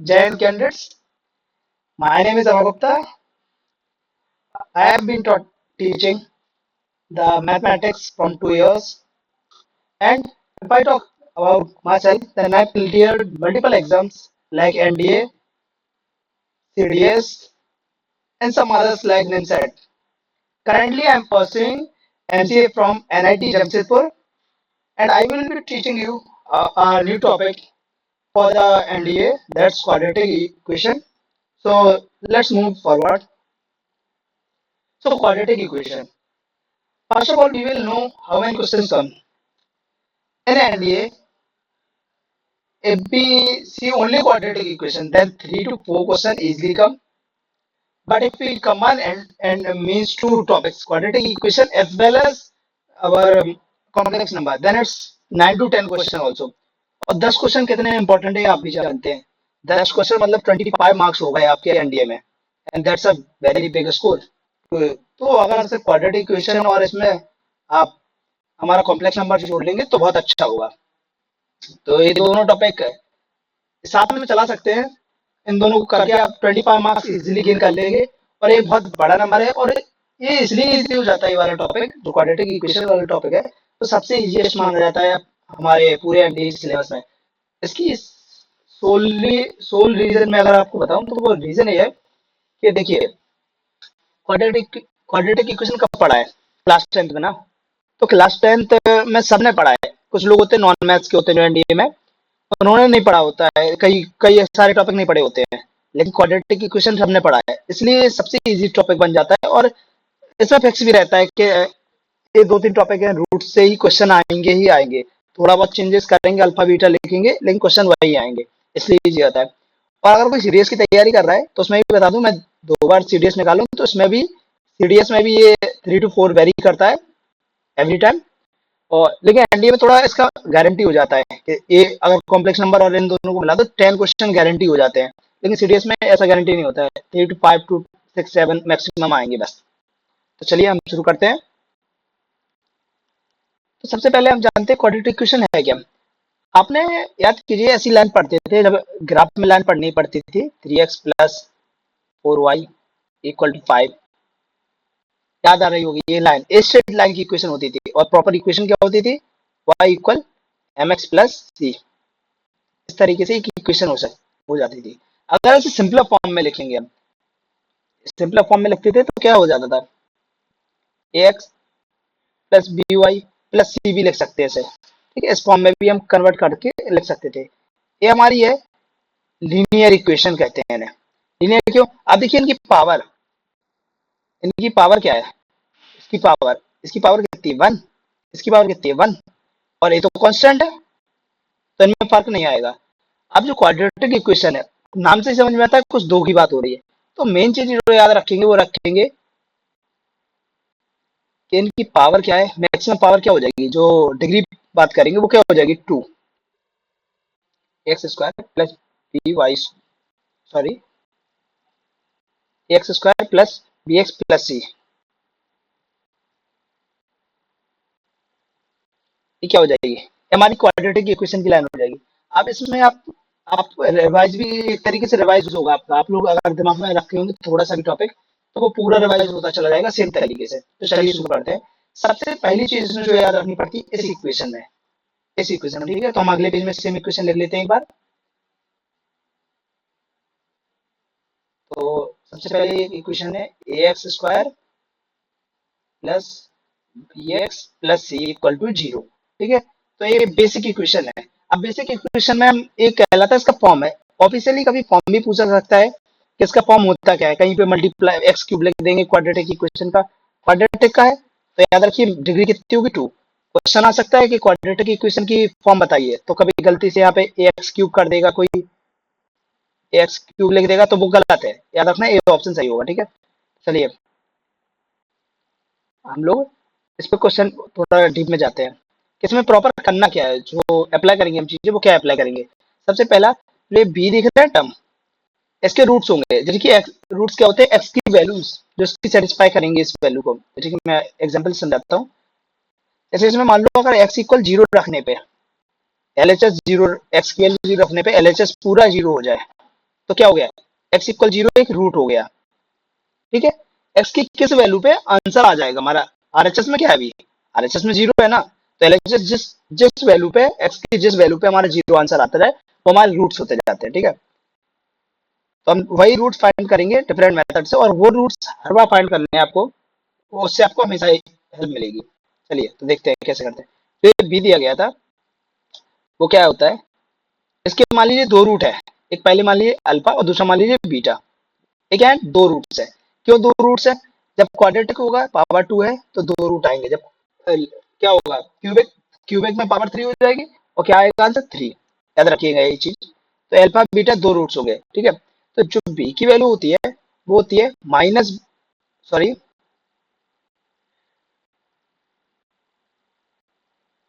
Jain candidates, my name is Avagupta. I have been taught teaching the mathematics from 2 years, and if I talk about myself, then I cleared multiple exams like NDA, CDS, and some others like NIMSAT. Currently, I am pursuing MCA from NIT Jamshedpur, and I will be teaching you a new topic for the NDA, that's quadratic equation. So let's move forward. So quadratic equation. First of all, we will know how many questions come. In NDA, if we see only quadratic equation, then 3 to 4 questions easily come. But if we combine and means two topics, quadratic equation as well as our complex number, then it's 9 to 10 question also. और 10 question कितने important है आप भी जानते हैं. 10 question मतलब 25 marks हो गए आपके एनडीए में, and that's a very big score. तो अगर सिर्फ क्वाड्रेटिक इक्वेशन और इसमें आप हमारा कॉम्प्लेक्स नंबर जोड़ लेंगे तो बहुत अच्छा होगा. तो ये दोनों टॉपिक साथ में चला सकते हैं. इन दोनों को करके आप 25 मार्क्स इजीली गेन कर लेंगे. और ये बहुत बड़ा नंबर है, और ये इसलिए इजी हो जाता है. ये वाला टॉपिक जो क्वाड्रेटिक इक्वेशन वाला टॉपिक है, तो सबसे इजीएस्ट माना जाता है हमारे पूरे एनडीए सिलेबस में. इसकी सोल रीजन में अगर आपको बताऊं तो वो रीजन ये है कि देखिए, क्वाड्रेटिक क्वाड्रेटिक इक्वेशन कब पढ़ा है? क्लास 10th में ना. तो क्लास 10th में सबने पढ़ा है. कुछ लोग होते हैं नॉन मैथ्स के होते हैं जो एनडीए में, उन्होंने नहीं पढ़ा होता है, कई कई सारे टॉपिक नहीं पढ़े होते हैं. लेकिन क्वाड्रेटिक इक्वेशन सबने पढ़ा है, इसलिए सबसे इजी टॉपिक बन जाता है. और इसमें फिक्स भी रहता है कि ये 2-3 टॉपिक हैं, रूट से ही क्वेश्चन आएंगे ही आएंगे. थोड़ा बहुत चेंजेस करेंगे, अल्फा बीटा लिखेंगे, लेकिन क्वेश्चन वही आएंगे. इसलिए इजी आता है. और अगर कोई सीडीएस की तैयारी कर रहा है तो उसमें भी बता दूं, मैं 2 बार सीडीएस निकालूं तो इसमें भी सीडीएस में भी ये 3 to 4 वेरी करता है एवरी टाइम. और लेकिन एनडीए में थोड़ा इसका गारंटी हो जाता है कि ये अगर कॉम्प्लेक्स नंबर और इन दोनों को मिला तो 10 क्वेश्चन गारंटी हो जाते हैं. लेकिन सीडीएस में ऐसा गारंटी नहीं होता है. 3 to 5 to 6 7 मैक्सिमम आएंगे बस. तो चलिए हम शुरू करते हैं. तो सबसे पहले हम जानते हैं क्वाड्रेटिक इक्वेशन है क्या. आपने याद कीजिए, ऐसी लाइन पढ़ते थे जब ग्राफ में लाइन पढ़नी पड़ती थी, 3x + 4y = 5. याद आ रही होगी ये लाइन, ए स्ट्रेट लाइन की इक्वेशन होती थी. और प्रॉपर इक्वेशन क्या होती थी? y = mx + c. इस तरीके से एक इक्वेशन हो जाती थी. अगर इसे सिंपल फॉर्म में लिखेंगे, हम सिंपल फॉर्म में लिखते थे तो क्या हो जाता था? ax + by + c भी लिख सकते हैं इसे. ठीक है, इस फॉर्म में भी हम कन्वर्ट करके लिख सकते थे. ये हमारी है लीनियर इक्वेशन कहते हैं इन्हें. लीनियर क्यों? अब देखिए इनकी पावर क्या है? इसकी पावर कितनी है? 1. इसकी पावर कितनी है? 1. और ये तो कांस्टेंट है, तो इनमें फर्क नहीं आएगा. अब जो क्वाड्रेटिक इक्वेशन है, नाम से समझ में आता है कुछ दो की बात हो रही है. तो मेन चीज जो याद रखेंगे वो रखेंगे कि इनकी पावर क्या है. मैक्सिमम पावर क्या हो जाएगी, जो डिग्री बात करेंगे वो क्या हो जाएगी? 2 x² plus B Y, sorry, x² plus B X plus C. ये क्या हो जाएगी? हमारी क्वाड्रेटिक इक्वेशन की लाइन हो जाएगी. अब इसमें आप रिवाइज भी एक तरीके से रिवाइज होगा आपका. आप लोग अगर दिमाग में रखे होंगे थोड़ा सा भी टॉपिक, तो वो पूरा रिवाइज होता चला जाएगा सेम तरीके से. तो चलिए शुरू करते हैं. सबसे पहली चीज इसमें जो याद रखनी पड़ती है, इस इक्वेशन में. ठीक है, तो हम अगले पेज में सेम इक्वेशन लिख लेते हैं एक बार. तो सबसे पहले इक्वेशन है ax² plus B X plus C = 0. ठीक है, तो ये बेसिक इक्वेशन है. अब बेसिक इक्वेशन में हम एक कहलाता है इसका फॉर्म है. ऑफिशियली कभी फॉर्म भी पूछा जा सकता है कि इसका फॉर्म होता क्या है. कहीं पे मल्टीप्लाई x³ लिख देंगे क्वाड्रेटिक इक्वेशन का, क्वाड्रेटिक का है तो याद रखिए डिग्री कितनी होगी? 2. क्वेश्चन आ सकता है कि क्वाड्रेटिक इक्वेशन की फॉर्म बताइए, तो कभी गलती से यहाँ पे ax³ कर देगा कोई, ax³ लिख देगा तो वो गलत है. याद रखना ये ऑप्शन सही होगा. ठीक है, चलिए हम लोग इस पे क्वेश्चन थोड़ा डीप में जाते हैं. इसमें प्रॉपर करना क्या है, जो अप्लाई करेंगे हम चीजें वो क्या अप्लाई करेंगे. सबसे पहला, ये बी दिख रहा है टर्म, इसके रूट्स होंगे. जैसे कि रूट्स क्या होते हैं? एक्स की वैल्यूज जो इसकी सेटिस्फाई करेंगे इस वैल्यू को. जैसे कि मैं एग्जांपल समझाता हूँ. जैसे इसमें मान लो अगर x = 0 रखने पे LHS 0, x की वैल्यू 0 रखने पे LHS पूरा 0 हो जाए, तो क्या हो गया, x इक्वल 0 एक रूट हो गया। ठीक है, x की किस वैल्यू पे आंसर आ जाएगा हमारा, आरएचएस में क्या है अभी, आरएचएस में 0 है ना, तो एलएचएस जिस जिस वैल्यू पे x की जिस वैल्यू पे हमारा 0 आंसर आता है वो हमारे रूट्स होते जाते हैं। ठीक है, तो हम वही रूट्स फाइंड करेंगे डिफरेंट मेथड से, और वो रूट्स हर बार फाइंड करने हैं आपको, वो उससे आपको हमेशा हेल्प मिलेगी। चलिए तो देखते हैं कैसे करते हैं। तो ये बी दिया गया था, वो क्या होता है, इसके मान लीजिए दो रूट है, एक पहले मान लीजिए अल्फा और दूसरा मान लीजिए बीटा। ठीक है, दो रूट्स है। क्यों दो रूट्स है, जब क्वाड्रेटिक होगा पावर 2 है तो दो रूट आएंगे, जब क्या होगा क्यूबिक, क्यूबिक में पावर 3 हो जाएगी, और क्या आएगा आंसर 3। याद रखिएगा ये चीज। तो अल्फा बीटा दो रूट्स हो गए। ठीक है, तो जो बी की वैल्यू होती है वो होती है माइनस, सॉरी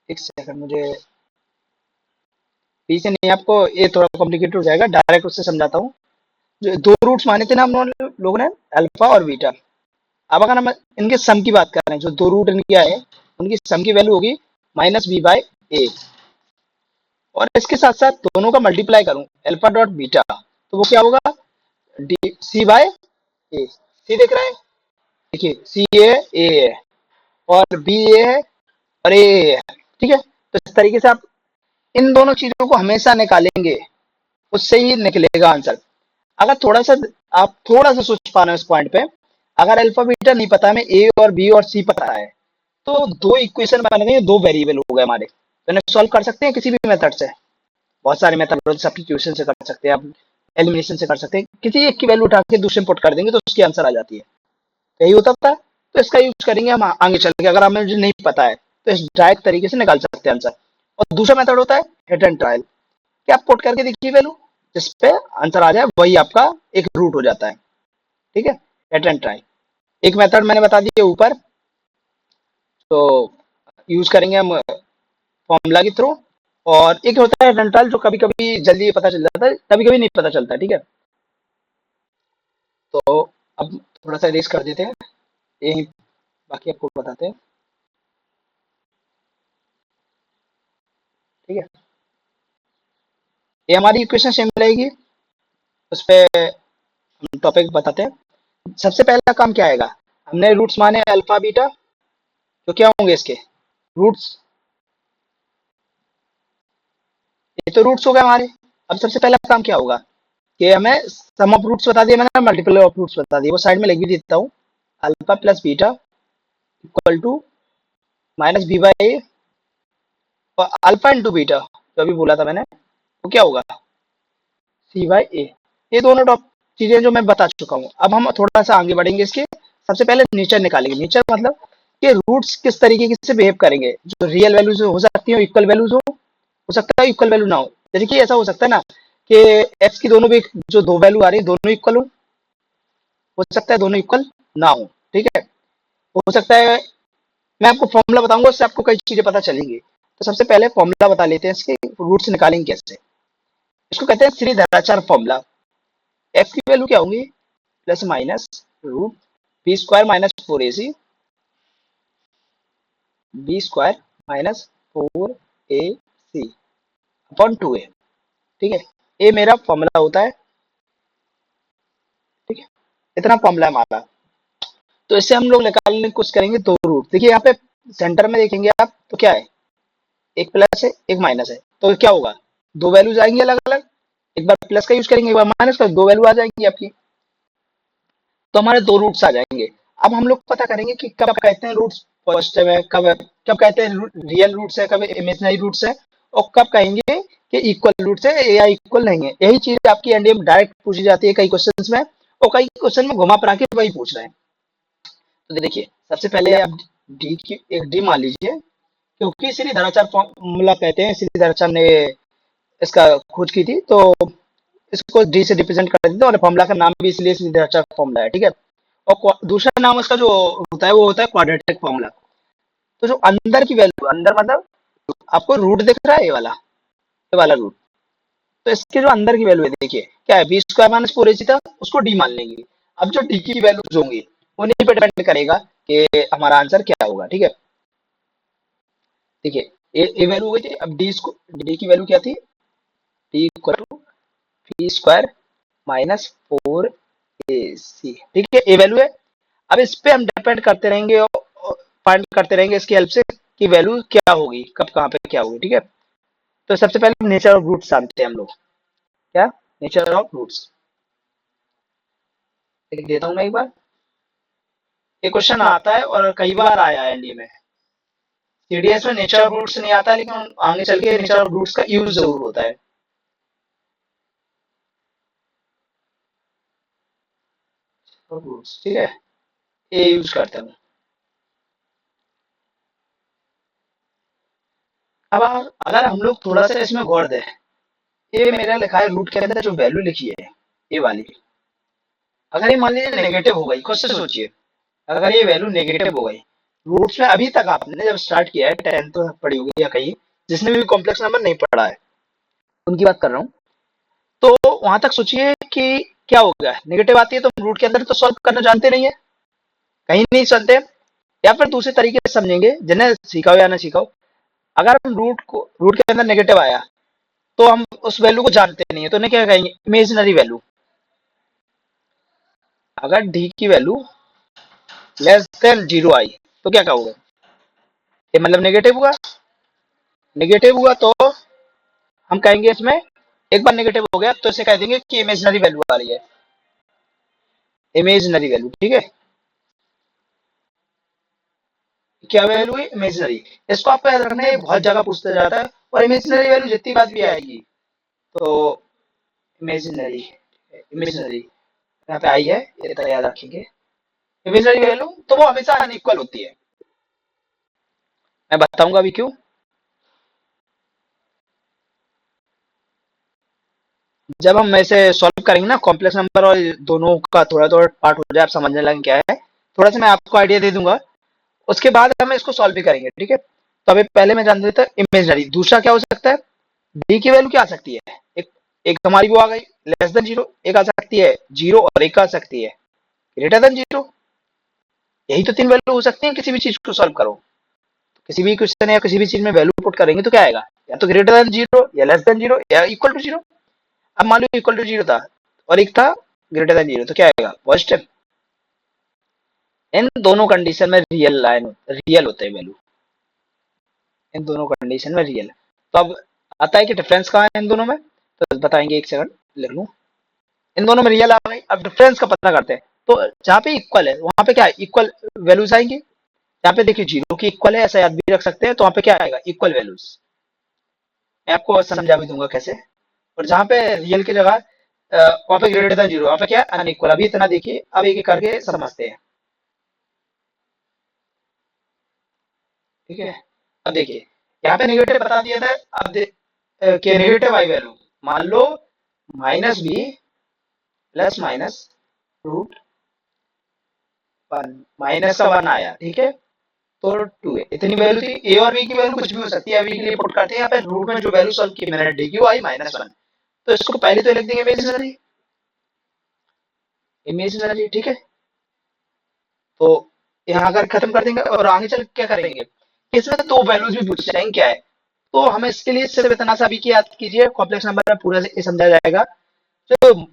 एक सेकंड, मुझे बी से नहीं, आपको ये थोड़ा कॉम्प्लिकेटेड हो जाएगा, डायरेक्ट उससे समझाता हूँ। जो दो रूट्स माने थे ना हम लोगों ने, अल्फा और बीटा। अब अगर हम इनके सम की बात कर रहे हैं, जो दो रूट इनकी आए उनकी सम की वैल्यू होगी माइनस बी बाई ए, और इसके साथ साथ दोनों का मल्टीप्लाई करूं अल्फा डॉट बीटा, तो वो क्या होगा, डी सी बाय ए। सी देख रहे हैं, देखिए सी ए है, और बी ए है, और ए है। ठीक है, तो इस तरीके से आप इन दोनों चीजों को हमेशा निकालेंगे, उससे ही निकलेगा आंसर। अगर थोड़ा सा आप थोड़ा सा सोच पा रहे हैं इस पॉइंट पे, अगर अल्फा बीटा नहीं पता, हमें ए और बी और सी पता है, तो दो इक्वेशन बन गई, दो वेरिएबल हो गए हमारे, तो इन्हें सॉल्व कर सकते हैं किसी भी मेथड से। बहुत सारे मेथड, सब्स्टिट्यूशन से कर सकते हैं आप, एलिमिनेशन से कर सकते हैं, किसी एक की वैल्यू उठा के दूसरे में पुट कर देंगे तो उसकी आंसर आ जाती है। यही होता था, तो इसका यूज करेंगे हम आगे चल के, अगर हमें नहीं पता है तो इस डायरेक्ट तरीके से निकाल सकते हैं आंसर। और दूसरा मेथड होता है हिट एंड ट्रायल, कि आप पुट करके देखिए वैल्यू, जिस पे आंसर आ जाए वही आपका एक रूट हो जाता है। ठीक है, हिट एंड ट्रायल एक मेथड मैंने बता दी है ऊपर, तो यूज करेंगे हम फॉर्मूला के थ्रू। और एक होता है डेंटल, जो कभी कभी जल्दी पता चल जाता है, कभी कभी नहीं पता चलता है। ठीक है, तो अब थोड़ा सा रेस कर देते हैं, यही बाकी आपको बताते हैं। ठीक है, ये हमारी इक्वेशन सेम रहेगी, उस पर हम टॉपिक बताते हैं। सबसे पहला काम क्या आएगा, हमने रूट्स माने अल्फा बीटा, तो क्या होंगे इसके रूट्स, ये तो रूट्स हो गए हमारे। अब सबसे पहला काम क्या होगा कि हमें सम ऑफ रूट्स बता दिए मैंने, मल्टीपल ऑफ रूट्स बता दिए, वो साइड में लिख भी देता हूँ। Alpha plus beta equal to minus B by, और अल्फा इंटू बीटा जो अभी बोला था मैंने, वो क्या होगा सी बाई ए। ये दोनों टॉप चीजें जो मैं बता चुका हूँ। अब हम थोड़ा सा आगे बढ़ेंगे इसके, सबसे पहले नेचर निकालेंगे। नेचर मतलब कि रूट्स किस तरीके से बिहेव करेंगे, जो रियल वैल्यूज हो सकती है, इक्वल वैल्यूज हो सकता है इक्वल वैल्यू ना हो। जैसे कि ऐसा हो सकता है ना कि एक्स की दोनों भी जो दो वैल्यू आ रही है दोनों इक्वल हो सकता है दोनों इक्वल ना हो। ठीक है, हो सकता है, मैं आपको फॉर्मूला बताऊंगा, उससे आपको कई चीजें पता चलेंगी। तो सबसे पहले फॉर्मूला बता लेते हैं इसके, रूट्स निकालेंगे कैसे। इसको कहते हैं श्री धराचार फॉर्मूला। एक्स की वैल्यू क्या होगी, plus minus root B square minus 4ac, B square minus 4ac upon 2a। ठीक है, ये मेरा फॉर्मूला होता है। ठीक है, इतना फॉर्मूला है हमारा। तो इससे हम लोग निकालने की कोशिश करेंगे दो रूट। देखिए यहाँ पे सेंटर में देखेंगे आप, तो क्या है, एक प्लस है एक माइनस है, तो क्या होगा, दो वैल्यूज आएंगी अलग अलग, एक बार प्लस का यूज करेंगे एक बार माइनस का, दो वैल्यू आ जाएंगी आपकी, तो हमारे दो रूट्स आ जाएंगे। अब हम लोग पता करेंगे कि कब कहते हैं रूट्स पॉजिटिव है, कब कब कहते हैं रियल रूट्स है, कब इमेजिनरी रूट्स है, और कब कहेंगे कि इक्वल रूट्स है या इक्वल नहीं है। यही चीज आपकी एनडीए में डायरेक्ट पूछी जाती है कई क्वेश्चंस में, और कई क्वेश्चन में घुमा फिरा के वही पूछ रहे हैं। तो देखिए सबसे पहले आप डी की एक डी मान लीजिए, क्योंकि श्री धराचार फॉर्मूला कहते हैं, श्री धराचार ने इसका खोज की थी, तो इसको डी से रिप्रेजेंट कर देते हैं, और फॉर्मूला का नाम भी इसलिए श्री धराचार फॉर्मूला है। ठीक है, और दूसरा नाम उसका जो होता है वो होता है क्वाड्रेटिक फॉर्मूला। तो जो अंदर की वैल्यू, अंदर मतलब आपको रूट दिख रहा है, ये वाला रूट, तो इसके जो अंदर की वैल्यू है देखिए क्या है, बी स्क्वायर माइनस 4ac था, उसको डी मान लेंगे। अब जो डी की वैल्यूज होंगी उन्हीं पे डिपेंड करेगा कि हमारा आंसर क्या होगा। ठीक है, देखिए ए वैल्यू हो गई थी, अब डी की वैल्यू क्या थी, D equal to B square -4ac, ठीक है, ए वैल्यू है। अब इस पे हम डिपेंड करते रहेंगे और फाइंड करते रहेंगे इसकी हेल्प से कि वैल्यू क्या होगी, कब कहाँ पे क्या होगी, ठीक है। तो सबसे पहले नेचर ऑफ रूट्स जानते हैं हम लोग। क्या? नेचर ऑफ रूट्स लिख देता हूँ मैं एक बार। ये क्वेश्चन आता है और कई बार आया है एनडीए में। सीडीएस में नेचर ऑफ रूट्स नहीं आता, लेकिन आगे चल के नेचर ऑफ रूट्स का यूज जरूर होता है। रूट्स, ठीक है, ये यूज करते हैं। अब अगर हम लोग थोड़ा सा इसमें गौर दें, ये मेरा लिखा है रूट के अंदर जो वैल्यू लिखी है ये वाली, अगर ये मान लीजिए नेगेटिव हो गई, खुद से सोचिए, अगर ये वैल्यू नेगेटिव हो गई रूट्स में, अभी तक आपने जब स्टार्ट किया है 10th तो पढ़ी होगी या कहीं जिसने भी कॉम्प्लेक्स नंबर नहीं पढ़ा है उनकी बात कर रहा हूँ, तो वहां तक सोचिए कि क्या हो गया, नेगेटिव आती है तो हम रूट के अंदर तो सॉल्व करना जानते नहीं है, कहीं नहीं चलते। या फिर दूसरे तरीके से समझेंगे, जिन्हें सीखा हो या ना सीखा हो, अगर हम रूट के अंदर नेगेटिव आया तो हम उस वैल्यू को जानते नहीं है, तो उन्हें क्या कहेंगे, इमेजिनरी वैल्यू। अगर डी की वैल्यू लेस देन 0 आई तो क्या कहोगे, ये मतलब नेगेटिव हुआ। नेगेटिव हुआ तो हम कहेंगे इसमें, एक बार नेगेटिव हो गया तो इसे कह देंगे कि इमेजिनरी वैल्यू आ रही है, इमेजिनरी वैल्यू, ठीक है। क्या वैल्यू है, इमेजिनरी। इसको आपको याद रखना है, बहुत जगह पूछता जाता है, और इमेजिनरी वैल्यू जितनी बात भी आएगी तो इमेजिनरी, इमेजिनरी यहाँ पे आई है, ये तरह याद रखेंगे। इमेजिनरी वैल्यू तो वो हमेशा अनइक्वल होती है, मैं बताऊंगा अभी क्यों। जब हम ऐसे सॉल्व करेंगे ना कॉम्प्लेक्स नंबर, और दोनों का थोड़ा थोड़ा पार्ट हो जाए, आप समझने लगेंगे क्या है, थोड़ा सा मैं आपको आइडिया दे दूंगा, उसके बाद हम इसको सॉल्व भी करेंगे, ठीक है। तो अभी पहले मैं जान देता इमेजिनरी, दूसरा क्या हो सकता है, डी की वैल्यू क्या आ सकती है, एक एक हमारी वो आ गई लेस देन जीरो, एक आ सकती है जीरो, और एक आ सकती है ग्रेटर देन जीरो। यही तो तीन वैल्यू हो सकती है किसी भी चीज को सॉल्व करो, किसी भी क्वेश्चन या किसी भी चीज में वैल्यू पुट करेंगे तो क्या आएगा, या तो ग्रेटर देन जीरो, या लेस देन जीरो, या इक्वल टू जीरो। अब मान लो इक्वल टू जीरो था और एक था ग्रेटर देन जीरो, तो क्या आएगा, पॉजिटिव। इन दोनों कंडीशन में रियल लाइन, रियल होते हैं वैल्यू, इन दोनों कंडीशन में रियल। तो अब आता है कि डिफरेंस कहाँ है इन दोनों में, तो बताएंगे, एक सेकंड लिख लूं। इन दोनों में रियल आ गई, अब डिफरेंस का पता करते हैं। तो जहाँ पे इक्वल है वहां पे क्या है, इक्वल वैल्यूज आएंगी। यहाँ पे देखिए जीरो की इक्वल है, ऐसा याद भी रख सकते हैं, तो वहां पे क्या आएगा, इक्वल वैल्यूज। मैं आपको समझा भी दूंगा कैसे। और जहाँ पे रियल की जगह वहां पे ग्रेटर देन जीरो, वहां पे क्या अनइक्वल। अभी इतना देखिए, अब एक एक करके समझते हैं, ठीक है। अब देखिए, यहाँ पे नेगेटिव बता दिया था। अब कि नेगेटिव आई वैल्यू, मान लो -b ± रूट वन, -1 आया, ठीक है, तो 2 है, इतनी वैल्यू थी। ए और बी की वैल्यू कुछ भी हो सकती है, अभी के लिए पुट करते हैं। यहाँ पे रूट में जो वैल्यू सॉल्व की मैंने, डी की, वो आई -1, तो इसको पहले तो लिख देंगे इमेजिनरी, इमेजिनरी, ठीक है। तो यहाँ अगर खत्म कर देंगे और आगे चल क्या करेंगे, इसमें तो दो वैल्यूज भी पूछ जाएंगे क्या है, तो हमें इसके लिए सिर्फ इतना सा भी की याद कीजिए, कॉम्प्लेक्स नंबर में पूरा से समझा जाएगा। तो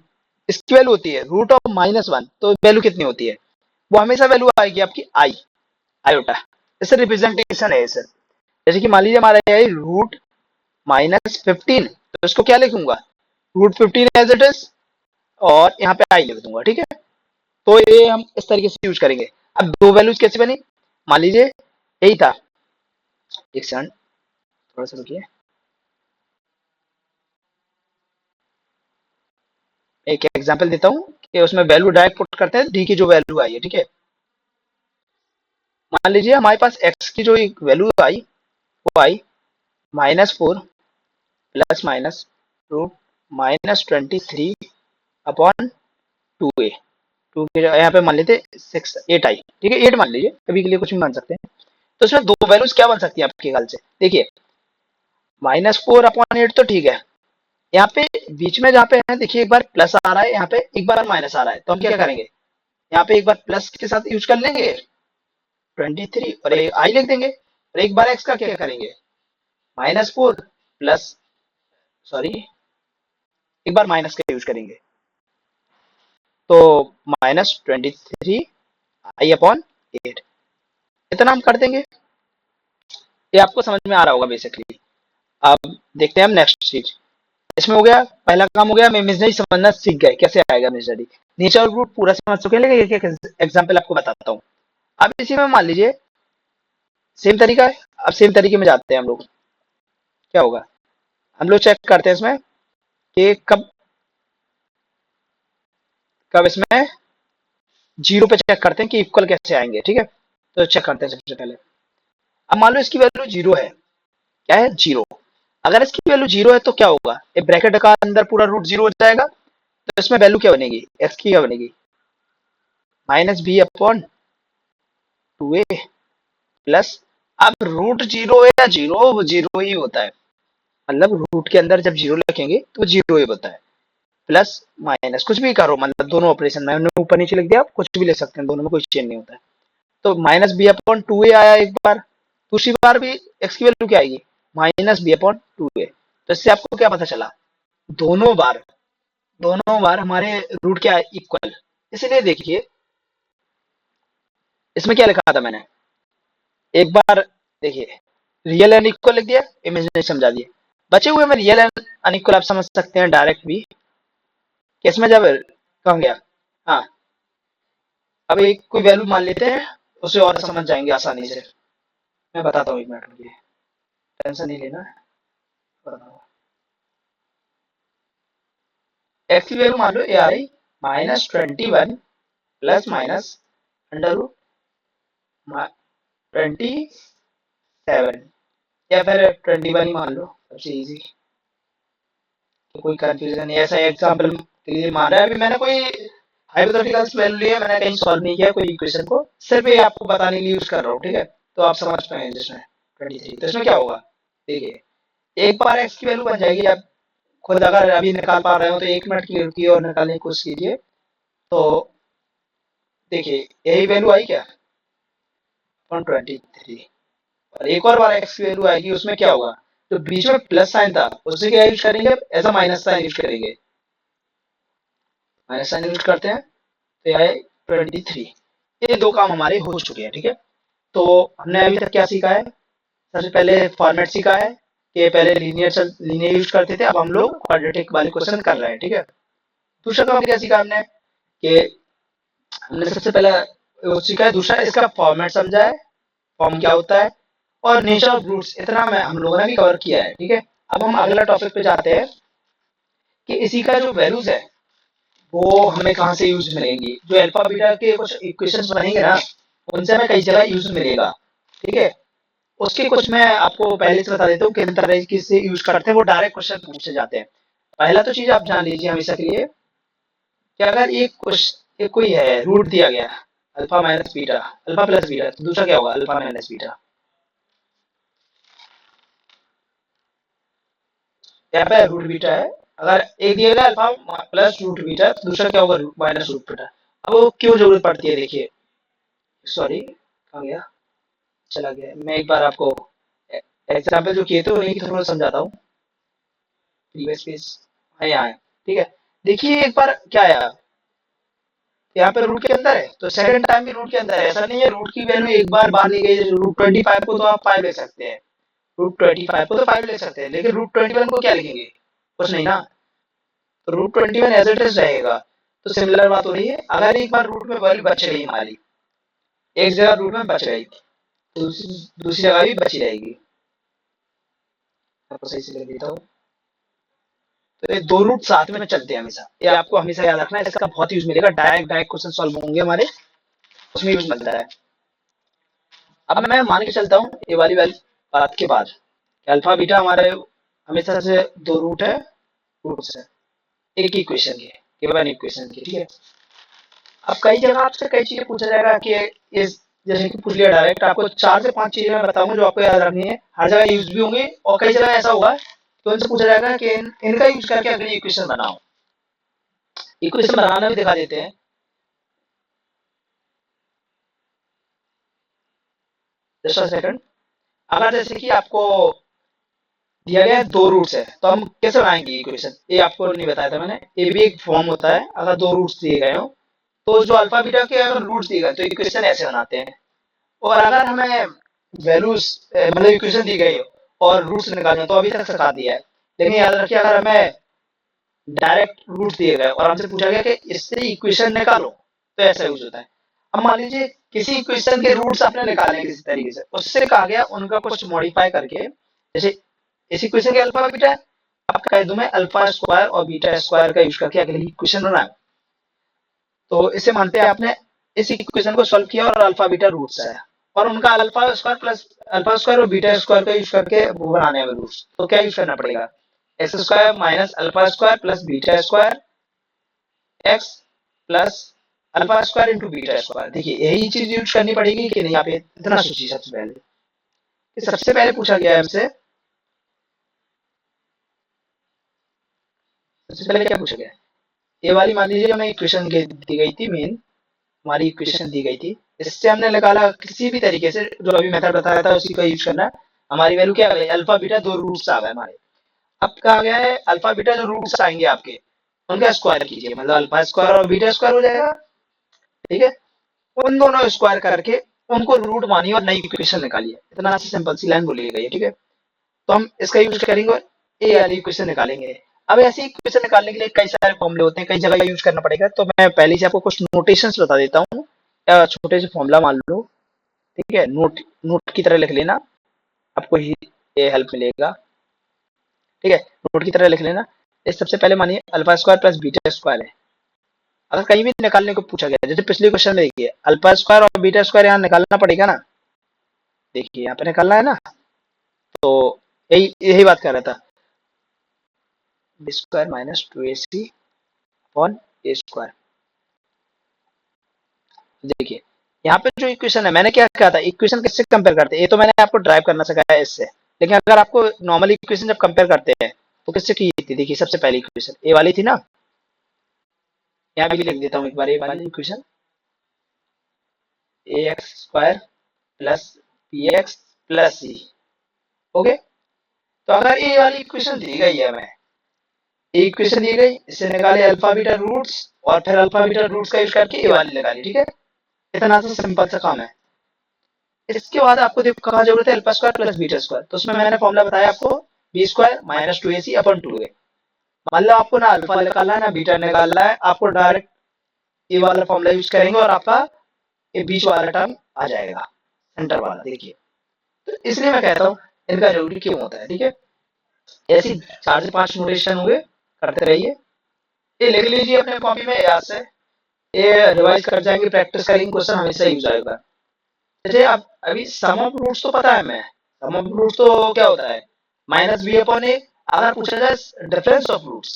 इसकी वैल्यू होती है रूट ऑफ -1, तो वैल्यू कितनी होती है, वो हमेशा वैल्यू आएगी आपकी आई, आयोटा। इससे रिप्रेजेंटेशन है सर, जैसे कि मान लीजिए हमारा है रूट -15, तो इसको क्या लिखूंगा, √15 एज इट इज, और यहाँ पे आई लिख दूंगा, ठीक है। तो ये हम इस तरीके से यूज करेंगे। अब दो वैल्यूज कैसे बनी, मान लीजिए यही था, एक सेकंड थोड़ा सा रुकिए, एक एग्जांपल देता हूँ कि उसमें वैल्यू डायरेक्ट पुट करते हैं, डी की जो वैल्यू आई है, ठीक है। मान लीजिए हमारे पास एक्स की जो एक वैल्यू आई, वो आई -4 ± रूट -23 अपॉन 2a, टू के यहाँ पे मान लेते 6 8 आई, ठीक है, 8 मान लीजिए, अभी के लिए कुछ भी मान सकते हैं। तो इसमें दो वैल्यूज क्या बन सकती है आपके ख्याल से, देखिए -4/8 तो ठीक है, यहाँ पे बीच में जहाँ पे है देखिए, एक बार प्लस आ रहा है, यहाँ पे एक बार माइनस आ रहा है, तो हम क्या करेंगे, यहाँ पे एक बार प्लस के साथ यूज कर लेंगे 23, और एक आई लिख देंगे, और एक बार एक्स का क्या करेंगे, -4 प्लस, सॉरी, एक बार माइनस का यूज करेंगे, तो -23i/8 इतना हम कर देंगे। ये आपको समझ में आ रहा होगा बेसिकली। अब देखते हैं हम नेक्स्ट चीज। इसमें हो गया, पहला काम हो गया, हम इमेजनरी समझना सीख गए कैसे आएगा इमेजनरी। नेचर और रूट पूरा समझ चुके हैं, लेकिन एक एक एग्जाम्पल आपको बताता हूँ। अब इसी में मान लीजिए सेम तरीका है। अब सेम तरीके में जाते हैं हम लोग। क्या होगा, हम लोग चेक करते हैं इसमें कि कब कब इसमें जीरो पे चेक करते हैं कि इक्वल कैसे आएंगे। ठीक है, तो चेक करते हैं सबसे पहले। अब मान लो इसकी वैल्यू जीरो है। क्या है, जीरो। अगर इसकी वैल्यू जीरो है तो क्या होगा, एक ब्रैकेट का अंदर पूरा रूट जीरो हो जाएगा। तो इसमें वैल्यू क्या बनेगी, एक्स की क्या बनेगी, -b/2a प्लस, अब रूट जीरो है या जीरो, वो जीरो ही होता है। मतलब रूट के अंदर जब जीरो लिखेंगे तो जीरो ही होता है। प्लस माइनस कुछ भी करो, मतलब दोनों ऑपरेशन में हमने ऊपर नीचे लिख दिया, आप कुछ भी लिख सकते हैं, दोनों में कोई चेंज नहीं होता है। तो -b/2a आया एक बार, दूसरी बार भी एक्स की वैल्यू क्या आएगी, -b/2a। तो इससे आपको क्या पता चला, दोनों बार हमारे रूट क्या है, इक्वल। इसलिए देखिए इसमें क्या लिखा था मैंने, एक बार देखिए, रियल एंड इक्वल लिख दिया, इमेजिनरी समझा दिए। बचे हुए में रियल एंड अनइक्वल आप समझ सकते हैं डायरेक्ट भी। किसमें जब कम गया, हाँ, अब एक कोई वैल्यू मान लेते हैं, उसे और समझ जाएंगे आसानी से। मैं बताता हूँ, एक मिनट रुकिए, टेंशन नहीं लेना। एक्स की वैल्यू मान लो ये आ रही -21 प्लस माइनस अंडर रूट 27, या फिर 21 ही मान लो, सबसे इजी। तो कोई कंफ्यूजन नहीं, ऐसा एग्जांपल के लिए मान रहा है। अभी मैंने कोई हाइपोथेटिकल्स वैल्यू लिया, मैंने कहीं सॉल्व नहीं किया कोई इक्वेशन को, सिर्फ ये आपको बताने के लिए यूज कर रहा हूँ। ठीक है, तो आप समझ पाए जिसमें 23। तो इसमें क्या होगा, देखिए एक बार एक्स की वैल्यू बन जाएगी। आप खुद अगर अभी निकाल पा रहे हो तो 1 मिनट की रुकिए और निकालने की कोशिश कीजिए। तो देखिए यही वैल्यू आई क्या, 123। और एक और बार एक्स की वैल्यू आएगी, उसमें क्या होगा, तो बीच में प्लस साइन था उसे क्या यूज करेंगे, ऐसा माइनस साइन यूज करेंगे। माइनस साइन यूज करते हैं तो यह 23। ये दो काम हमारे हो चुके हैं। ठीक है, तो हमने अभी तक क्या सीखा है, सबसे पहले फॉर्मेट सीखा है कि पहले लीनियर यूज करते थे, अब हम लोग क्वाड्रेटिक वाले क्वेश्चन कर रहे हैं। ठीक है, दूसरा काम क्या सीखा हमने, कि हमने सबसे पहला वो सीखा है, दूसरा इसका फॉर्मेट समझा है, फॉर्म क्या होता है, और नेचर ऑफ रूट्स, इतना मैं हम लोगों ने भी कवर किया है। ठीक है, अब हम अगला टॉपिक पे जाते हैं कि इसी का जो वैल्यूज है वो हमें कहाँ से यूज मिलेंगी। जो अल्फा बीटा के कुछ इक्वेशंस बनेंगे ना, उनसे हमें कई जगह यूज मिलेगा। ठीक है, उसके कुछ मैं आपको पहले से बता देता हूँ किन तरह से यूज करते हैं, वो डायरेक्ट क्वेश्चन पूछे जाते हैं। पहला तो चीज आप जान लीजिए हमेशा के लिए कि अगर एक कोई है रूट दिया गया, alpha minus beta, alpha plus beta, तो दूसरा क्या होगा, अल्फा माइनस बीटा। यहाँ पे रूट बीटा है, अगर एक दिया गया अल्फा प्लस रूट बीटा, तो दूसरा क्या होगा, माइनस रूट बीटा। अब वो क्यों जरूरत पड़ती है, देखिए, सॉरी कहाँ गया, चला गया। मैं एक बार आपको एग्जाम्पल जो किए थे उन्हीं की थोड़ा समझाता हूँ। प्रीवियस पेज, हाँ यहाँ है। ठीक है, देखिए एक बार क्या आया, यहाँ पे रूट के अंदर है तो सेकंड टाइम भी रूट के अंदर है। ऐसा नहीं है रूट की वैल्यू एक बार बाहर ली गई, √25 को तो आप 5 ले सकते हैं, √25 को तो 5 ले सकते हैं, लेकिन √21 को क्या लिखेंगे, कुछ नहीं ना। तो √21 एज इट इज रहेगा। तो सिमिलर बात हो रही है, अगर एक बार रूट में वैल्यू बच गई हमारी, एक जगह रूट में बच गई तो दूसरी जगह भी बची रहेगी। आपको सही से लिख देता हूँ। तो ये दो रूट साथ में चलते हैं हमेशा, ये आपको हमेशा याद रखना है, इसका बहुत यूज मिलेगा। डायरेक्ट डायरेक्ट क्वेश्चन सॉल्व होंगे हमारे, उसमें यूज मिलता है। अब मैं मान के चलता हूँ ये वाली बात के बाद कि अल्फा बीटा हमारे हमेशा से दो रूट है, रूट से एक ही इक्वेशन के, गिवन इक्वेशन के। ठीक है, अब कई जगह आपसे कई चीजें पूछा जाएगा कि इस, जैसे कि पूछ लिया डायरेक्ट, आपको 4 से 5 चीजें मैं बताऊंगा जो आपको याद रखनी है, हर जगह यूज भी होंगी, और कई जगह ऐसा होगा तो उनसे पूछा जाएगा कि इनका यूज करके अगली इक्वेशन बनाओ। इक्वेशन बनाना भी दिखा देते हैं। जस्ट अ सेकंड, अगर जैसे कि आपको दिया गया है दो रूट्स है तो हम कैसे बनाएंगे इक्वेशन, ये आपको नहीं बताया था मैंने। ये भी एक फॉर्म होता है, अगर दो रूट्स दिए गए हो तो जो अल्फा बीटा के अगर रूट्स दिए गए तो इक्वेशन ऐसे बनाते हैं। और अगर हमें वैल्यूज मतलब इक्वेशन दी गई और रूट्स निकालने तो अभी तक सिखा दिया है, लेकिन याद रखिए अगर हमें डायरेक्ट रूट्स दिए गए और हमसे पूछा गया कि इससे इक्वेशन निकालो तो ऐसा यूज होता है। अब मान लीजिए किसी इक्वेशन के रूट्स आपने निकाले किसी तरीके से, उससे कहा गया उनका कुछ मॉडिफाई करके, जैसे इस इक्वेशन के अल्फा बीटा है, आप कह दूं मैं अल्फा स्क्वायर और बीटा स्क्वायर का यूज करके अगली इक्वेशन बनाए, तो इसे मानते हैं आपने इस इक्वेशन को सॉल्व किया और अल्फा बीटा रूट्स है और उनका अल्फा स्क्वायर और बीटा स्क्वायर का यूज करके वो बनाने हैं रूट्स, तो क्या यूज करना पड़ेगा, x square minus alpha square plus beta square x plus alpha square into beta square. देखिए यही चीज यूज करनी पड़ेगी कि नहीं, आप इतना सोचिए। सबसे पहले पूछा गया है हमसे, सबसे पहले क्या पूछा गया है, ये वाली मान लीजिए हमें इक्वेशन दी गई थी, मेन हमारी इक्वेशन दी गई थी, इससे हमने निकाला किसी भी तरीके से, जो अभी मेथड बताया था उसी का यूज करना है। हमारी वैल्यू क्या आ गई, अल्फा बीटा दो रूट्स आ गए हमारे। अब कहा गया है अल्फा बीटा जो रूट्स आएंगे आपके उनका स्क्वायर कीजिए, मतलब अल्फा स्क्वायर और बीटा स्क्वायर हो जाएगा, ठीक है। उन दोनों स्क्वायर करके उनको रूट मानिए और नई इक्वेशन निकालिए, इतना सी सिंपल सी लाइन बोली गई है, ठीक है। तो हम इसका यूज करेंगे और ए वाली इक्वेशन निकालेंगे। अब ऐसी इक्वेशन निकालने के लिए कई सारे फॉर्मूले होते हैं, कई जगह यूज करना पड़ेगा, तो मैं पहले से आपको कुछ नोटेशंस बता देता हूँ। छोटे से फॉर्मूला मान लो, ठीक है, नोट नोट की तरह लिख लेना, आपको ही ये हेल्प मिलेगा, ठीक है। नोट की तरह लिख लेना। इस सबसे पहले मानिए alpha square plus beta square है, अगर कहीं भी निकालने को पूछा गया, जैसे पिछले क्वेश्चन में देखिए अल्फा स्क्वायर और बीटा स्क्वायर यहाँ निकालना पड़ेगा ना, देखिए यहाँ पे निकालना है ना, तो यही यही बात कर रहा था, B square minus two A C upon A square. देखिए यहाँ पे जो इक्वेशन है, मैंने क्या कहा था, इक्वेशन किससे कंपेयर करते हैं, ये तो मैंने आपको ड्राइव करना सिखाया है इससे, लेकिन अगर आपको नॉर्मल इक्वेशन जब कंपेयर करते हैं तो किससे की थी, देखिए सबसे पहली इक्वेशन ए वाली थी ना, यहाँ भी लिख देता हूँ एक बार ए वाली equation, A X square plus B X plus C, okay. तो अगर ए वाली इक्वेशन दी गई है, हमें इक्वेशन दी गई, इससे निकाले अल्फा बीटा रूट्स और फिर अल्फा बीटा रूट्स का यूज करके ए वाली निकाली, ठीक है। इतना सा सिंपल सा काम है। इसके बाद आपको देखो कहा जरूरत है alpha square plus beta square, तो उसमें मैंने फॉर्मूला बताया आपको, B square minus two A C upon two A. मतलब आपको ना अल्फा निकालना है ना बीटा निकालना है, आपको डायरेक्ट ये वाला फॉर्मूला यूज करेंगे और आपका ये बीच वाला टर्म आ जाएगा, सेंटर वाला, देखिए। तो इसलिए मैं कहता हूँ इनका जरूरी क्यों होता है, ठीक है। ऐसी 4 से 5 नोटेशन हुए, करते रहिए, ये लिख लीजिए अपने कॉपी में याद से, ये रिवाइज कर जाएंगे, प्रैक्टिस करेंगे, क्वेश्चन हमेशा यूज आएगा। जैसे अब अभी सम ऑफ रूट्स तो पता है हमें, सम ऑफ रूट्स तो क्या होता है, माइनस बी अपॉन ए। अगर पूछा जाए difference of roots,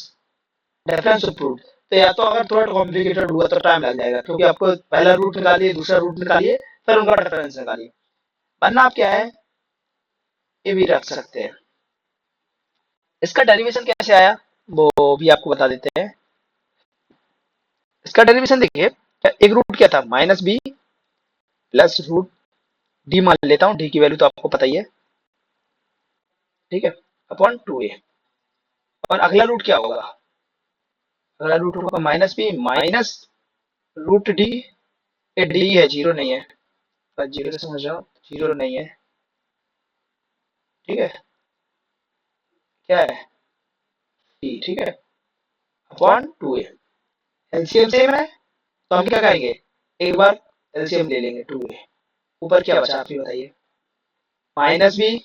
difference of root, तो या तो अगर थोड़ा कॉम्प्लिकेटेड हुआ तो टाइम लग जाएगा, क्योंकि आपको पहला रूट निकालिए, दूसरा रूट निकालिए, फिर उनका डिफरेंस निकालिए। वरना आप क्या है, ये भी रख सकते हैं। इसका डेरिवेशन कैसे आया वो भी आपको बता देते हैं। इसका डेरिवेशन देखिए, एक रूट क्या था, minus B plus root D मान लेता हूँ, डी की वैल्यू तो आपको पता ही है, ठीक है, अपॉन टू ए। और अगला रूट क्या होगा, अगला रूट होगा minus B minus root D, ये डी है, जीरो नहीं है, पर जीरो से समझ जाओ, जीरो नहीं है, ठीक है, क्या है डी, ठीक है, अपॉन टू ए। एलसीएम सेम है, तो हम क्या करेंगे, एक बार एलसीएम ले लेंगे, टू ए, ऊपर क्या बचा आप ही बताइए, minus B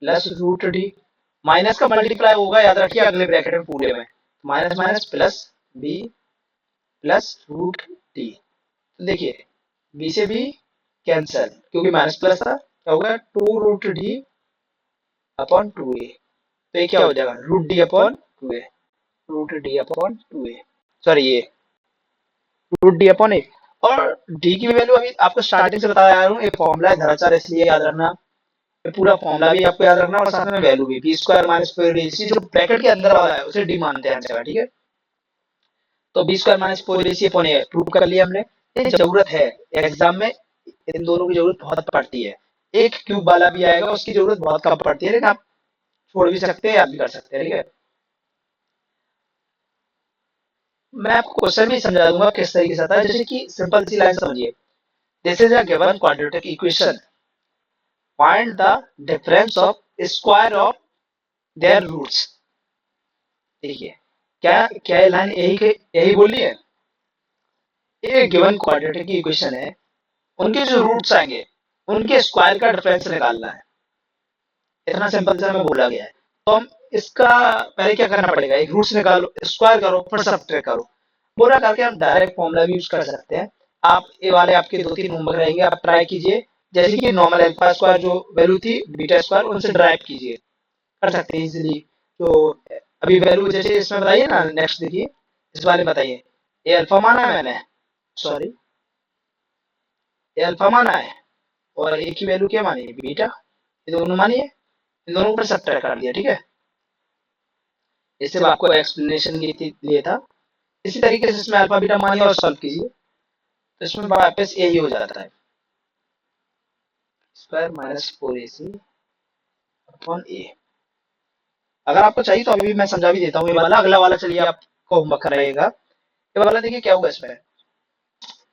plus root D, minus का मल्टीप्लाई होगा याद रखिए अगले ब्रैकेट में पूरे में, minus minus plus B plus root D. तो देखिए बी से बी कैंसल, क्योंकि माइनस प्लस था, क्या होगा two root D upon two A. तो ये क्या हो जाएगा, root D upon two A, root D upon two A, sorry ये रूट डी अपॉन ए। और डी की वैल्यू अभी आपको स्टार्टिंग से बता रहा हूँ, ये फॉर्मूला है धराचार, इसलिए याद रखना, ये पूरा फॉर्मूला भी आपको याद रखना और साथ में वैल्यू भी, बी स्क्वायर माइनस फोर ए सी जो ब्रैकेट के अंदर वाला है उसे डी मानते हैं हमेशा, ठीक है। तो बी स्क्वायर माइनस फोर ए सी अपॉन ए प्रूव कर लिया हमने। ये जरूरत है एग्जाम में, इन दोनों की जरूरत बहुत पड़ती है, एक क्यूब वाला भी आएगा उसकी जरूरत बहुत कम पड़ती है, लेकिन आप छोड़ भी सकते हैं, याद भी कर सकते हैं, ठीक है। मैं आपको क्वेश्चन भी समझा दूंगा किस तरीके से आता है। जैसे कि सिंपल सी लाइन समझिए, this is a given quadratic equation, find the difference of square of their roots. देखिए, क्या क्या ये लाइन यही बोली है? ये गिवन क्वाड्रेटिक इक्वेशन है, उनके जो रूट्स आएंगे उनके स्क्वायर का डिफरेंस निकालना है। इतना सिंपल से हमें बोला गया है। तो हम इसका पहले क्या करना पड़ेगा, एक रूट्स निकालो, स्क्वायर करो, फिर सब्ट्रैक्ट करो। पूरा करके हम डायरेक्ट फॉर्मूला भी यूज कर सकते हैं। आप ये वाले आपके दो तीन होमवर्क रहेंगे, आप ट्राई कीजिए। जैसे कि नॉर्मल अल्फा स्क्वायर जो वैल्यू थी बीटा स्क्वायर, उनसे ड्राइव कीजिए, कर सकते हैं इजीली। तो अभी वैल्यू जैसे इसमें बताइए ना, नेक्स्ट देखिए इस वाले में बताइए, ये अल्फा माना है मैंने, सॉरी ये अल्फा माना है, और ए की वैल्यू क्या मानी है, बीटा। ये दोनों मानी है, इन दोनों पर सब्ट्रैक्ट कर दिया, ठीक है। इससे आपको एक्सप्लेनेशन लिए था। इसी तरीके से इसमें अल्फा बीटा मानिए और सॉल्व कीजिए, तो इसमें वापस यही हो जाता है, स्क्वायर माइनस 4ac अपॉन ए। अगर आपको चाहिए तो अभी मैं समझा भी देता हूँ ये वाला। अगला वाला चलिए आपको होमवर्क रहेगा। ये वाला देखिए क्या होगा इसमें,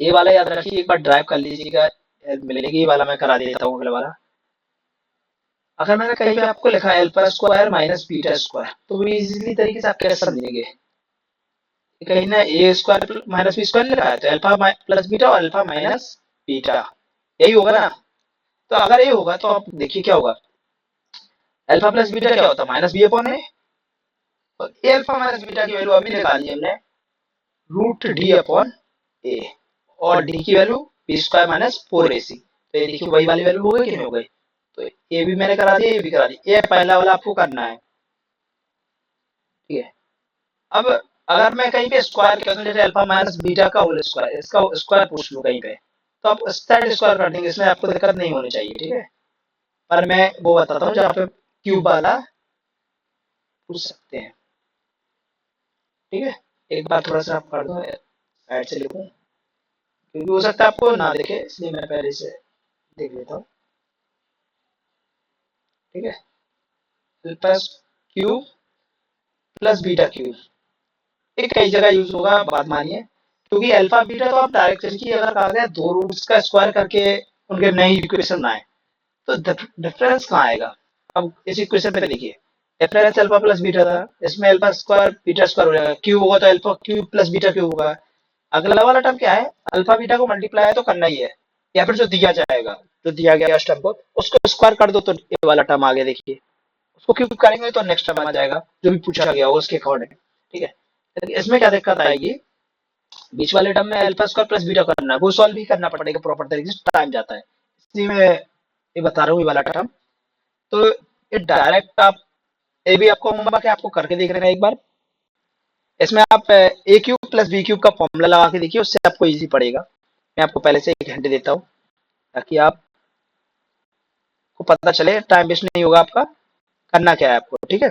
ये वाला याद रखिए, एक बार ड्राइव कर लीजिएगा, हेल्प मिलेगी। ये वाला मैं करा देता हूँ अगला वाला। अगर मैंने कहीं पे आपको लिखा है alpha square minus beta square, तो इजीली तरीके से आप कैसे समझेंगे, कहीं ना ए स्क्वायर माइनस बी स्क्वायर लिखा है, तो अल्फा प्लस बीटा और अल्फा माइनस बीटा, यही होगा ना। तो अगर ये होगा तो आप देखिए क्या होगा, अल्फा प्लस बीटा क्या होता है, माइनस बी अपॉन ए। और ए अल्फा माइनस बीटा की वैल्यू अभी निकाली हमने, रूट डी अपॉन ए, और डी की value B square minus 4ac। तो ये देखिए वही वाली वैल्यू हो गई कि नहीं हो गई। तो ये भी मैंने करा दिया, ये भी करा दिया, ये पहला वाला आपको करना है, ठीक है। अब अगर मैं कहीं पे स्क्वायर कर दूं, जैसे अल्फा माइनस बीटा का होल स्क्वायर, इसका स्क्वायर पूछ लूं कहीं पे, तो आप स्टैंड स्क्वायर कर देंगे, इसमें आपको दिक्कत नहीं होनी चाहिए, ठीक है। पर मैं वो बताता हूँ जहाँ पे क्यूब वाला पूछ सकते हैं, ठीक है। एक बार थोड़ा सा आप कर दो, साइड से लिखूं, क्योंकि हो सकता है आपको ना दिखे, इसलिए मैं पहले से देख लेता हूँ, ठीक है। Alpha cube plus beta cube, ये कई जगह यूज होगा, बात मानिए। क्योंकि अल्फा बीटा तो आप डायरेक्ट देखिए, अगर कहा गया दो रूट्स का स्क्वायर करके उनके नई इक्वेशन आए, तो डिफरेंस कहाँ आएगा। अब इस इक्वेशन पे देखिए, डिफरेंस अल्फा प्लस बीटा था, इसमें अल्फा स्क्वायर बीटा स्क्वायर हो जाएगा, क्यूब होगा तो alpha cube plus beta cube होगा। अगला वाला टर्म क्या है, अल्फा बीटा को मल्टीप्लाई तो करना ही है, या फिर जो दिया जाएगा, जो दिया गया उस टर्म को उसको स्क्वायर कर दो, तो ये वाला टर्म आ गया। देखिए उसको क्यूब करेंगे तो नेक्स्ट टर्म आ जाएगा जो भी पूछा गया हो उसके अकॉर्डिंग, ठीक है। लेकिन इसमें क्या दिक्कत आएगी, बीच वाले टर्म में अल्फा स्क्वायर प्लस बीटा करना है, वो सॉल्व भी करना पड़ेगा प्रॉपर तरीके से, टाइम जाता है, इसलिए मैं ये बता रहा हूँ ये वाला टर्म। तो ये डायरेक्ट आप, ये भी आपको होमवर्क है, आपको करके देख लेना एक बार। इसमें आप ए क्यूब प्लस बी क्यूब का फॉर्मूला लगा के देखिए, उससे आपको इजी पड़ेगा। मैं आपको पहले से एक हिंट देता हूँ ताकि आपको पता चले, टाइम वेस्ट नहीं होगा आपका। करना क्या है आपको, ठीक है,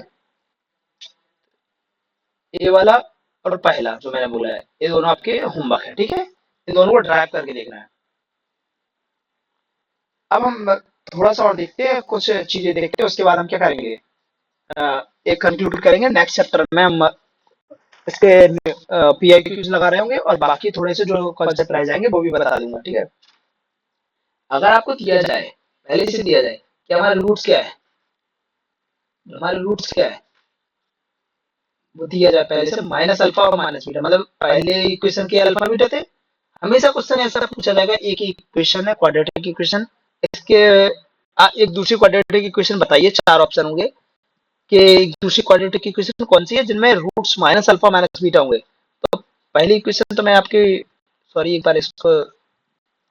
ये वाला और पहला जो मैंने बोला है, ये दोनों आपके होमवर्क है, ठीक है। इन दोनों को ड्राइव करके देखना है। अब हम थोड़ा सा और देखते हैं, कुछ चीजें देखते हैं, उसके बाद हम क्या करेंगे, एक कंक्लूड करेंगे। नेक्स्ट चैप्टर में हम इसके पीआई क्यूज लगा रहे होंगे, और बाकी थोड़े से जो कॉन्सेप्ट रह जाएंगे वो भी बता दूंगा, ठीक है। अगर आपको दिया जाए, पहले से दिया जाए कि हमारे रूट्स क्या है, हमारे रूट्स क्या है, वो दिया जाए पहले से माइनस अल्फा और माइनस बीटा, मतलब पहले इक्वेशन के अल्फा बीटा थे। हमेशा क्वेश्चन ऐसा पूछा जाएगा, एक इक्वेशन है क्वाड्रेटिक इक्वेशन, इसके एक दूसरी क्वाड्रेटिक इक्वेशन बताइए, चार ऑप्शन होंगे कि एक दूसरी क्वाड्रेटिक इक्वेशन कौन सी है जिनमें roots minus alpha minus beta होंगे। तो पहली इक्वेशन तो मैं आपकी, सॉरी एक बार इसको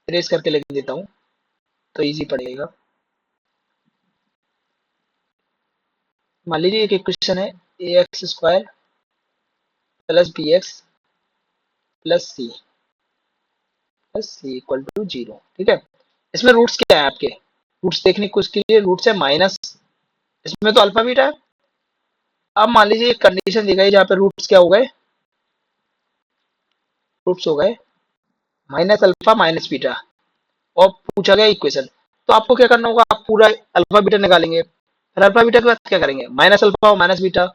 इरेज करके लिख देता हूँ तो इजी पड़ेगा। मान लीजिए एक इक्वेशन है A X square plus B X plus C equal to 0, ठीक है। इसमें रूट्स क्या है आपके, रूट्स देखने को उसके लिए रूट्स है माइनस, इसमें तो अल्फा बीटा है। अब मान लीजिए एक कंडीशन दी गई जहाँ पे रूट्स क्या हो गए, रूट्स हो गए माइनस अल्फा माइनस बीटा, और पूछा गया इक्वेशन। तो आपको क्या करना होगा, आप पूरा अल्फा बीटा निकालेंगे, फिर अल्फा बीटा के बाद क्या करेंगे, माइनस अल्फा और माइनस बीटा,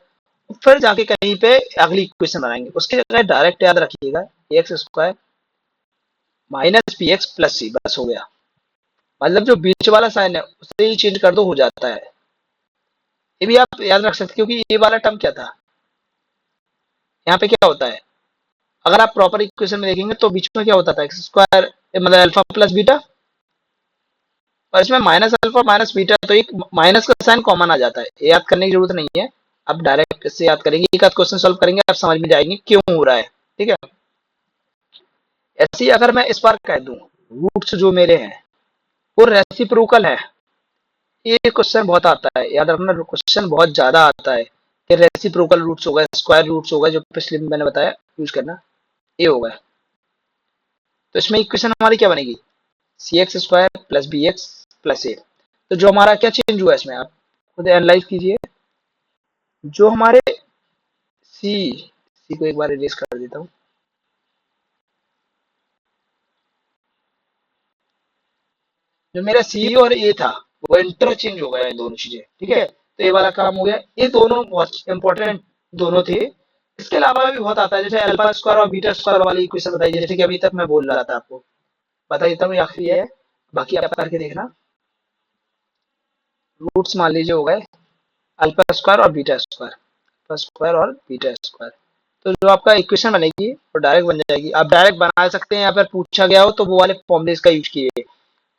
फिर जाके कहीं पे अगली इक्वेशन बनाएंगे। उसकी जगह डायरेक्ट याद रखिएगा X square minus B X plus C, बस हो गया। मतलब जो बीच वाला साइन है उसे ही चेंज कर दो, हो जाता है। ये भी आप याद रख सकते हैं, क्योंकि ये वाला टर्म क्या था, यहाँ पे क्या होता है, अगर आप प्रॉपर इक्वेशन में देखेंगे तो बीच में क्या होता था, एक्स स्क्वायर मतलब अल्फा प्लस बीटा, और इसमें माइनस अल्फा माइनस बीटा, तो एक माइनस का साइन कॉमन आ जाता है। ये याद करने की जरूरत नहीं है, आप डायरेक्ट इससे याद करेंगे, एक आध क्वेश्चन सॉल्व करेंगे, आप समझ में जाएंगे क्यों हो रहा है। ठीक है। ऐसे ही अगर मैं इस बार कह दूं रूट्स जो मेरे हैं वो रेसिप्रोकल है, ये क्वेश्चन बहुत आता है, याद रखना क्वेश्चन बहुत ज्यादा आता है कि रेसिप्रोकल रूट्स होगा, स्क्वायर रूट्स होगा, जो पिछले में मैंने बताया यूज करना, ये होगा। तो इसमें इक्वेशन हमारी क्या बनेगी, C X square plus B X plus A. तो जो हमारा क्या चेंज हुआ इसमें, आप खुद एनालाइज कीजिए। जो हमारे सी को एक बार इरेज कर देता हूँ। जो मेरा सी और ए था वो इंटरचेंज हो गया, ये दोनों चीजें। ठीक है, तो ये वाला काम हो गया। ये दोनों बहुत इंपॉर्टेंट दोनों थे। इसके अलावा भी बहुत आता है, जैसे अल्फा स्क्वायर और बीटा स्क्वायर वाली इक्वेशन बताइए, जैसे कि अभी तक मैं बोल रहा था आपको, बता देता हूँ, आखिरी है, बाकी आप करके देखना। रूट्स मान लीजिए हो गए अल्फा स्क्वायर और बीटा स्क्वायर, अल्फा स्क्वायर और बीटा स्क्वायर। तो जो आपका इक्वेशन बनेगी वो डायरेक्ट बन जाएगी। आप डायरेक्ट बना सकते हैं, या फिर पूछा गया हो तो वो वाले फॉर्मूले का यूज किए,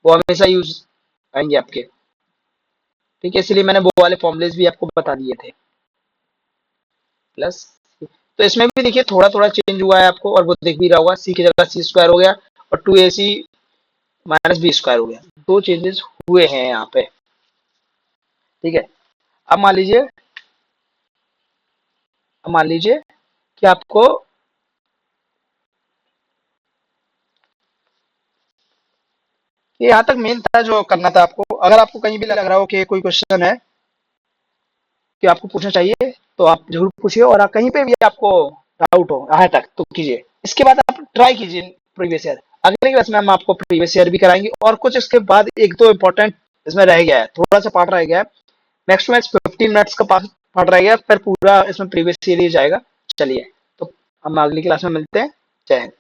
वो हमेशा यूज आएंगे आपके। ठीक है, इसलिए मैंने वो वाले फॉर्मूलेस भी आपको बता दिए थे। प्लस, तो इसमें भी देखिए थोड़ा थोड़ा चेंज हुआ है आपको, और वो दिख भी रहा होगा, सी की जगह सी स्क्वायर हो गया और two A C minus B square हो गया, दो चेंजेस हुए हैं यहाँ पे। ठीक है, अब मान लीजिए कि आपको ये यहाँ तक मेन था जो करना था आपको। अगर आपको कहीं भी लग रहा हो कि कोई क्वेश्चन है कि आपको पूछना चाहिए, तो आप जरूर पूछिए, और कहीं पे भी आपको डाउट हो यहाँ तक तो कीजिए। इसके बाद आप ट्राई कीजिए प्रीवियस ईयर। अगले क्लास में हम आपको प्रीवियस ईयर भी कराएंगे, और कुछ इसके बाद एक दो इम्पोर्टेंट इसमें रह गया है, थोड़ा सा पार्ट रह गया है, मैक्स टू मैक्स 15 मिनट्स का पार्ट रह गया, फिर पूरा इसमें प्रीवियस ईयर ही जाएगा। चलिए, तो हम अगली क्लास में मिलते हैं। जय हिंद।